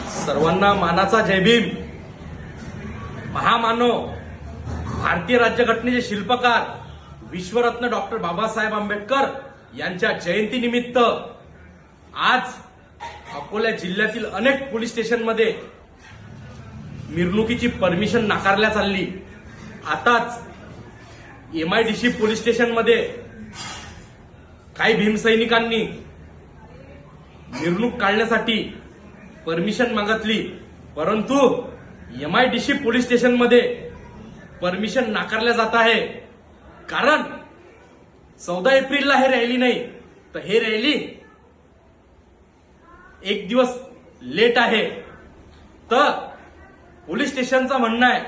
सर्वांना मानाचा जय भीम। महामानव भारतीय राज्यघटनेचे शिल्पकार विश्वरत्न डॉक्टर बाबासाहेब आंबेडकर यांच्या जयंतीनिमित्त आज अकोला जिल्ह्यातील अनेक पोलीस स्टेशनमध्ये मिरवणुकीची परमिशन नाकारण्यात आली। आताच MIDC पोलीस स्टेशनमध्ये काही भीमसैनिकांनी मिरवणूक काढण्यासाठी परमिशन मागितली, परंतु MIDC पोलीस स्टेशनमध्ये परमिशन नाकारल्या जात आहे। कारण 14 एप्रिलला हे रॅली नाही, तर हे रॅली एक दिवस लेट आहे। तर पोलीस स्टेशनचं म्हणणं आहे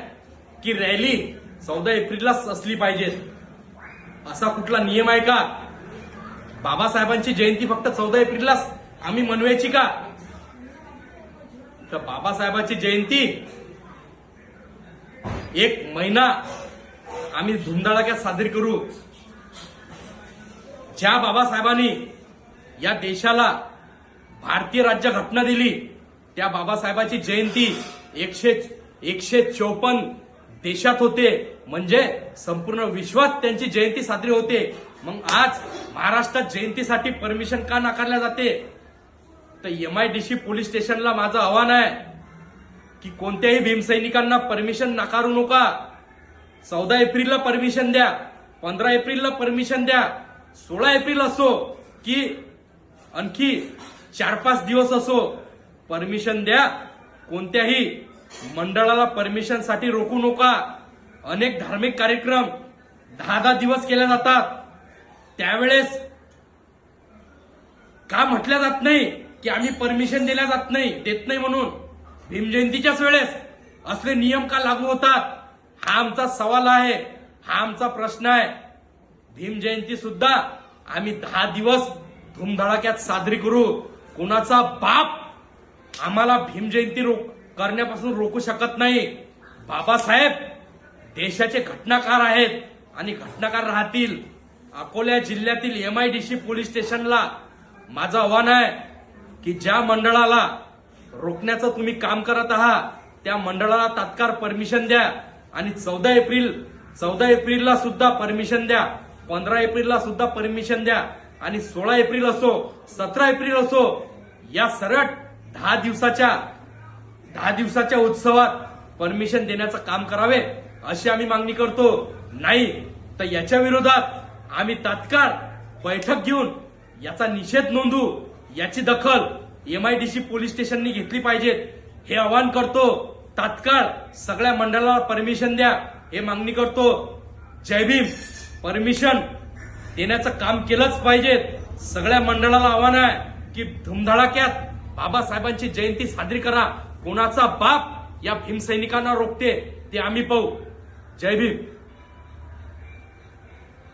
की रॅली 14 एप्रिललाच असली पाहिजे। असा कुठला नियम आहे का? बाबासाहेबांची जयंती फक्त 14 एप्रिललाच आम्ही मनवायची का? तर बाबासाहेबांची जयंती एक महिना आम्ही धुमधडाक्यात साजरी करू। ज्या बाबासाहेबांनी या देशाला भारतीय राज्यघटना दिली, त्या बाबासाहेबांची जयंती 154 देशात होते, म्हणजे संपूर्ण विश्वात त्यांची जयंती साजरी होते। मग आज महाराष्ट्रात जयंतीसाठी परमिशन का नाकारल्या जाते? तर MIDC पोलीस स्टेशनला माझं आव्हान आहे की कोणत्याही भीमसैनिकांना परमिशन नाकारू नका। 14 एप्रिलला परमिशन द्या, 15 एप्रिलला परमिशन द्या, 16 एप्रिल असो की आणखी 4-5 दिवस असो, परमिशन द्या। कोणत्याही मंडळाला परमिशन साठी रोखू नका। अनेक धार्मिक कार्यक्रम 10 दिवस केले जातात, त्यावेळेस का म्हटलं जात नाही की आम्ही परमिशन देत नाही म्हणून? भीम जयंतीच्याच वेळेस असले नियम का लागू होतात? हा आमचा सवाल आहे, हा आमचा प्रश्न आहे। भीम जयंती सुद्धा आम्ही 10 दिवस धुमधडाक्यात साजरी करू। कुणाचा बाप आम्हाला भीम जयंती करण्यापासून रोखू शकत नाही। बाबासाहेब देशाचे घटनाकार आहेत आणि घटनाकार राहतील। अकोला जिल्ह्यातील MIDC पोलीस स्टेशनला माझं आव्हान आहे की ज्या मंडळाला रोखण्याचं तुम्ही काम करत आहात, त्या मंडळाला तात्काळ परमिशन द्या आणि 14 एप्रिलला सुद्धा परमिशन द्या, 15 एप्रिलला सुद्धा परमिशन द्या आणि 16 एप्रिल असो 17 एप्रिल असो, या सरळ 10 दिवसाच्या उत्सवात परमिशन देण्याचं काम करावे अशी आम्ही मागणी करतो। नाही तर याच्या विरोधात आम्ही तात्काळ बैठक घेऊन याचा निषेध नोंदवू। याची दखल MIDC पोलीस स्टेशननी घेतली पाहिजे हे आवाहन करतो। तात्काळ सगळ्या मंडळाला परमिशन द्या हे मागणी करतो। जय भीम। परमिशन देण्याचं काम केलंच पाहिजे। सगळ्या मंडळाला आव्हान आहे की धुमधडाक्यात बाबासाहेबांची जयंती साजरी करा। कोणाचा बाप या भीमसैनिकांना रोखते ते आम्ही पाहू। जय भीम।